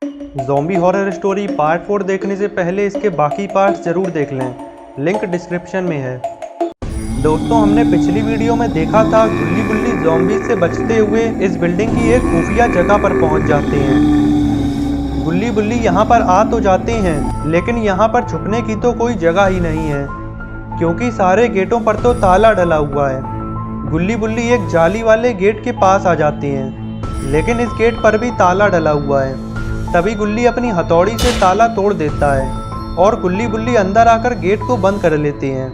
Zombie horror story part 4 देखने से पहले इसके बाकी पार्ट्स ज़रूर देख लें, लिंक डिस्क्रिप्शन में है। दोस्तों, हमने पिछली वीडियो में देखा था गुल्ली बुल्ली ज़ॉम्बी से बचते हुए इस बिल्डिंग की एक खुफिया जगह पर पहुंच जाते हैं। गुल्ली बुल्ली यहां पर आ तो जाते हैं, लेकिन यहां पर छुपने की तो कोई जगह ही नहीं है, क्योंकि सारे गेटों पर तो ताला डला हुआ है। गुल्ली बुल्ली एक जाली वाले गेट के पास आ जाते हैं, लेकिन इस गेट पर भी ताला डला हुआ है। तभी गुल्ली अपनी हथौड़ी से ताला तोड़ देता है और गुल्ली बुल्ली अंदर आकर गेट को बंद कर लेते हैं।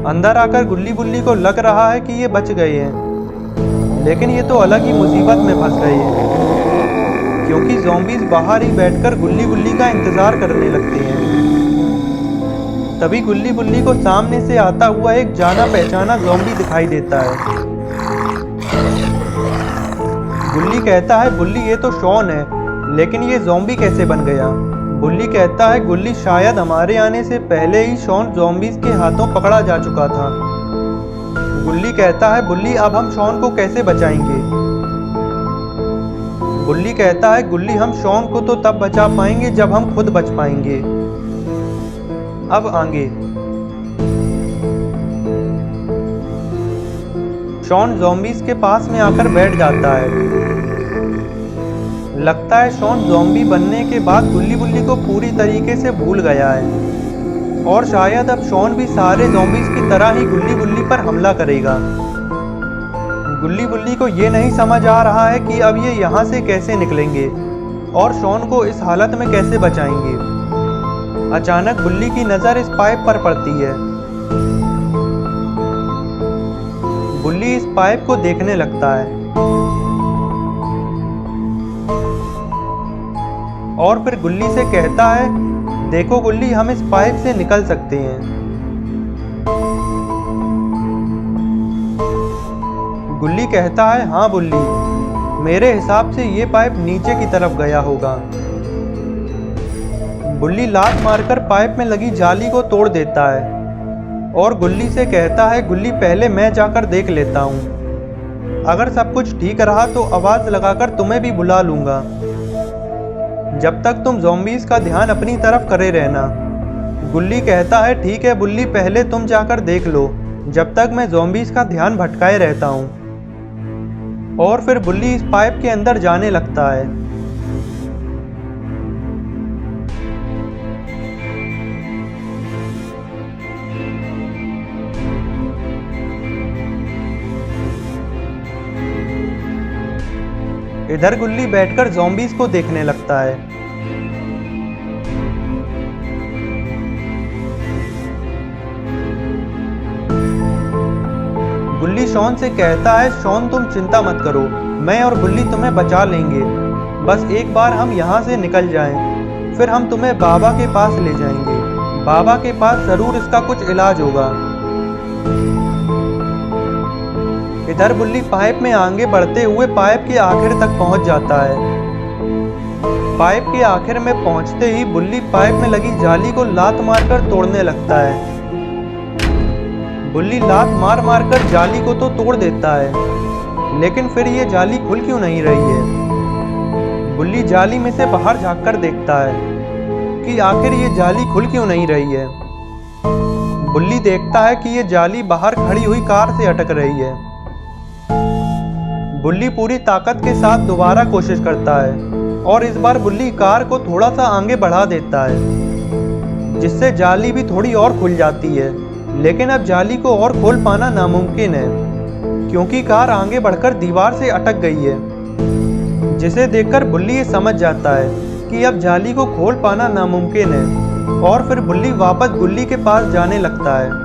अंदर आकर गुल्ली बुल्ली को लग रहा है कि ये बच गए हैं, लेकिन ये तो अलग ही मुसीबत में फंस गए हैं, क्योंकि ज़ॉम्बीज़ बाहर ही बैठकर गुल्ली बुल्ली का इंतज़ार करने लगते हैं। तभी गुल्ली बुल्ली को सामने से आता हुआ एक जाना पहचाना ज़ॉम्बी दिखाई देता है। गुल्ली कहता है, बुल्ली ये तो शॉन है, लेकिन ये ज़ॉम्बी कैसे बन गया? बुल्ली कहता है, गुल्ली शायद हमारे आने से पहले ही शॉन ज़ॉम्बीज़ के हाथों पकड़ा जा चुका था। गुल्ली कहता है, बुल्ली अब हम शॉन को कैसे बचाएंगे? बुल्ली कहता है, गुल्ली हम शॉन को तो तब बचा पाएंगे जब हम खुद बच पाएंगे। अब आगे शॉन ज़ॉम्बीज़ के पास में आकर बैठ जाता है। लगता है शॉन ज़ॉम्बी बनने के बाद गुल्ली बुल्ली को पूरी तरीके से भूल गया है, और शायद अब शॉन भी सारे ज़ॉम्बीज़ की तरह ही गुल्ली बुल्ली पर हमला करेगा। गुल्ली बुल्ली को ये नहीं समझ आ रहा है कि अब ये यहाँ से कैसे निकलेंगे और शॉन को इस हालत में कैसे बचाएंगे। अचानक बुल्ली की नज़र इस पाइप पर पड़ती है। बुल्ली इस पाइप को देखने लगता है और फिर गुल्ली से कहता है, देखो गुल्ली, हम इस पाइप से निकल सकते हैं। गुल्ली कहता है, हाँ बुल्ली, मेरे हिसाब से ये पाइप नीचे की तरफ गया होगा। बुल्ली लात मारकर पाइप में लगी जाली को तोड़ देता है और गुल्ली से कहता है, गुल्ली पहले मैं जाकर देख लेता हूँ। अगर सब कुछ ठीक रहा तो आवाज़ लगाकर तुम्हें भी बुला लूँगा। जब तक तुम ज़ॉम्बीज़ का ध्यान अपनी तरफ करे रहना। गुल्ली कहता है, ठीक है बुल्ली, पहले तुम जाकर देख लो, जब तक मैं ज़ॉम्बीज़ का ध्यान भटकाए रहता हूँ। और फिर बुल्ली इस पाइप के अंदर जाने लगता है। इधर गुल्ली बैठकर ज़ॉम्बीज़ को देखने लगता है। गुल्ली शॉन से कहता है, शॉन तुम चिंता मत करो, मैं और बुल्ली तुम्हें बचा लेंगे। बस एक बार हम यहाँ से निकल जाएं, फिर हम तुम्हें बाबा के पास ले जाएंगे। बाबा के पास ज़रूर इसका कुछ इलाज होगा। इधर बुल्ली पाइप में आगे बढ़ते हुए पाइप के आखिर तक पहुंच जाता है। पाइप के आखिर में पहुंचते ही बुल्ली पाइप में लगी जाली को लात मारकर तोड़ने लगता है। बुल्ली लात मार मारकर जाली को तो तोड़ देता है, लेकिन फिर ये जाली खुल क्यों नहीं रही है? बुल्ली जाली में से बाहर झांककर देखता है कि आखिर ये जाली खुल क्यों नहीं रही है। बुल्ली देखता है कि ये जाली बाहर खड़ी हुई कार से अटक रही है। बुल्ली पूरी ताकत के साथ दोबारा कोशिश करता है और इस बार बुल्ली कार को थोड़ा सा आगे बढ़ा देता है, जिससे जाली भी थोड़ी और खुल जाती है। लेकिन अब जाली को और खोल पाना नामुमकिन है, क्योंकि कार आगे बढ़कर दीवार से अटक गई है, जिसे देखकर बुल्ली ये समझ जाता है कि अब जाली को खोल पाना नामुमकिन है। और फिर बुल्ली वापस गुल्ली के पास जाने लगता है।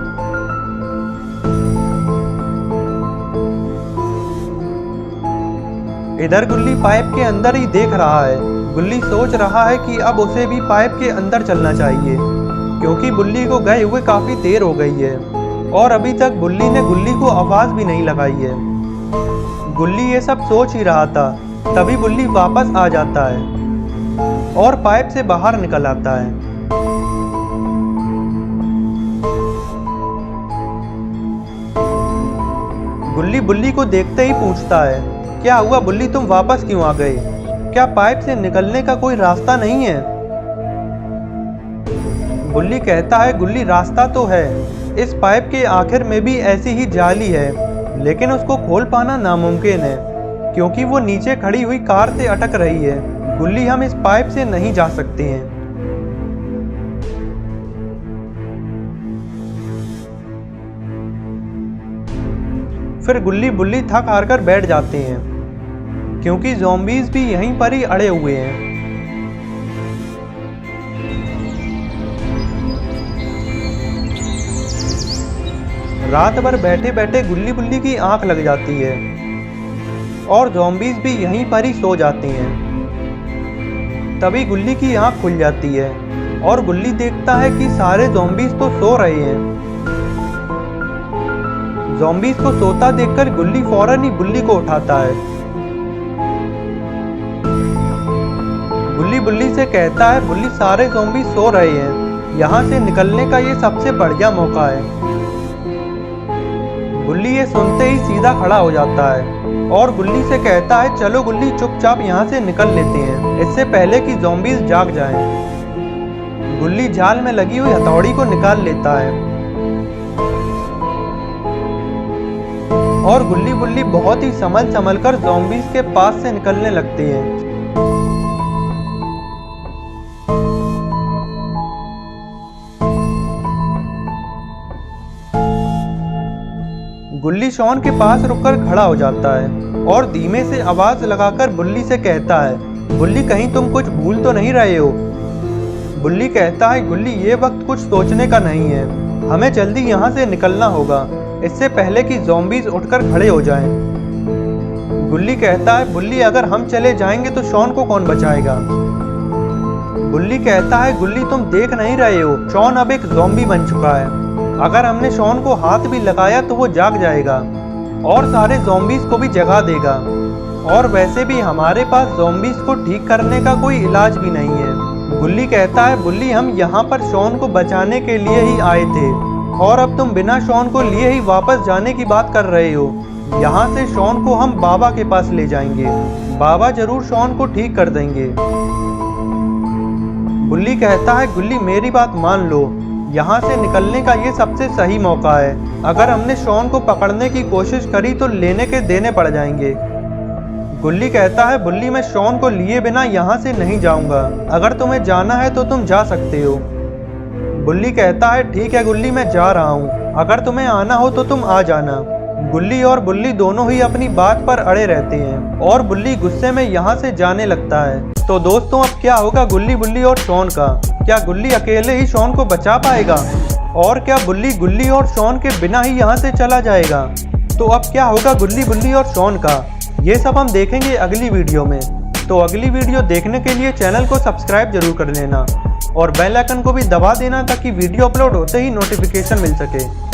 इधर गुल्ली पाइप के अंदर ही देख रहा है। गुल्ली सोच रहा है कि अब उसे भी पाइप के अंदर चलना चाहिए, क्योंकि बुल्ली को गए हुए काफ़ी देर हो गई है और अभी तक बुल्ली ने गुल्ली को आवाज़ भी नहीं लगाई है। गुल्ली ये सब सोच ही रहा था, तभी बुल्ली वापस आ जाता है और पाइप से बाहर निकल आता है। गुल्ली बुल्ली को देखते ही पूछता है, क्या हुआ बुल्ली, तुम वापस क्यों आ गए? क्या पाइप से निकलने का कोई रास्ता नहीं है? बुल्ली कहता है, गुल्ली रास्ता तो है, इस पाइप के आखिर में भी ऐसी ही जाली है, लेकिन उसको खोल पाना नामुमकिन है क्योंकि वो नीचे खड़ी हुई कार से अटक रही है। गुल्ली, हम इस पाइप से नहीं जा सकते हैं। फिर गुल्ली बुल्ली थक हार कर बैठ जाते हैं क्योंकि ज़ॉम्बीज़ भी यहीं पर ही अड़े हुए हैं। रात भर बैठे बैठे गुल्ली बुल्ली की आंख लग जाती है और ज़ॉम्बीज़ भी यहीं पर ही सो जाते हैं। तभी गुल्ली की आंख खुल जाती है और गुल्ली देखता है कि सारे ज़ॉम्बीज़ तो सो रहे हैं। ज़ॉम्बीज़ को सोता देखकर गुल्ली फौरन ही बुल्ली को उठाता है। गुल्ली बुल्ली से कहता है, बुल्ली सारे ज़ॉम्बीज़ सो रहे हैं, यहाँ से निकलने का ये सबसे बढ़िया मौका है। गुल्ली ये सुनते ही सीधा खड़ा हो जाता है और गुल्ली से कहता है, चलो गुल्ली चुपचाप यहाँ से निकल लेते हैं, इससे पहले कि ज़ॉम्बीज़ जाग जाएं। गुल्ली जाल में लगी हुई हथौड़ी को निकाल लेता है और गुल्ली बुल्ली बहुत ही संभल कर ज़ॉम्बीज़ के पास से निकलने लगते हैं। गुल्ली शॉन के पास रुककर खड़ा हो जाता है और धीमे से आवाज लगाकर बुल्ली से कहता है, बुल्ली कहीं तुम कुछ भूल तो नहीं रहे हो? बुल्ली कहता है, गुल्ली ये वक्त कुछ सोचने का नहीं है, हमें जल्दी यहाँ से निकलना होगा, इससे पहले कि ज़ॉम्बीज़ उठकर खड़े हो जाएं। गुल्ली कहता है, बुल्ली अगर हम चले जाएंगे तो शॉन को कौन बचाएगा? बुल्ली कहता है, गुल्ली तुम देख नहीं रहे हो, शॉन अब एक ज़ॉम्बी बन चुका है, अगर हमने शॉन को हाथ भी लगाया तो वो जाग जाएगा और सारे ज़ॉम्बीज़ को भी जगा देगा, और वैसे भी हमारे पास ज़ॉम्बीज़ को ठीक करने का कोई इलाज भी नहीं है। गुल्ली कहता है, बुल्ली हम यहाँ पर शॉन को बचाने के लिए ही आए थे और अब तुम बिना शॉन को लिए ही वापस जाने की बात कर रहे हो। यहाँ से शॉन को हम बाबा के पास ले जाएंगे, बाबा जरूर शॉन को ठीक कर देंगे। बुल्ली कहता है, गुल्ली मेरी बात मान लो, यहाँ से निकलने का ये सबसे सही मौका है, अगर हमने शॉन को पकड़ने की कोशिश करी तो लेने के देने पड़ जाएंगे। गुल्ली कहता है, बुल्ली मैं शॉन को लिए बिना यहाँ से नहीं जाऊँगा, अगर तुम्हें जाना है तो तुम जा सकते हो। बुल्ली कहता है, ठीक है गुल्ली मैं जा रहा हूँ, अगर तुम्हें आना हो तो तुम आ जाना। गुल्ली और बुल्ली दोनों ही अपनी बात पर अड़े रहते हैं और बुल्ली गुस्से में यहाँ से जाने लगता है। तो दोस्तों अब क्या होगा गुल्ली बुल्ली और शॉन का? क्या गुल्ली अकेले ही शॉन को बचा पाएगा और क्या बुल्ली गुल्ली और शॉन के बिना ही यहाँ से चला जाएगा? तो अब क्या होगा गुल्ली बुल्ली और शॉन का, ये सब हम देखेंगे अगली वीडियो में। तो अगली वीडियो देखने के लिए चैनल को सब्सक्राइब जरूर कर लेना और बेल आइकन को भी दबा देना ताकि वीडियो अपलोड होते ही नोटिफिकेशन मिल सके।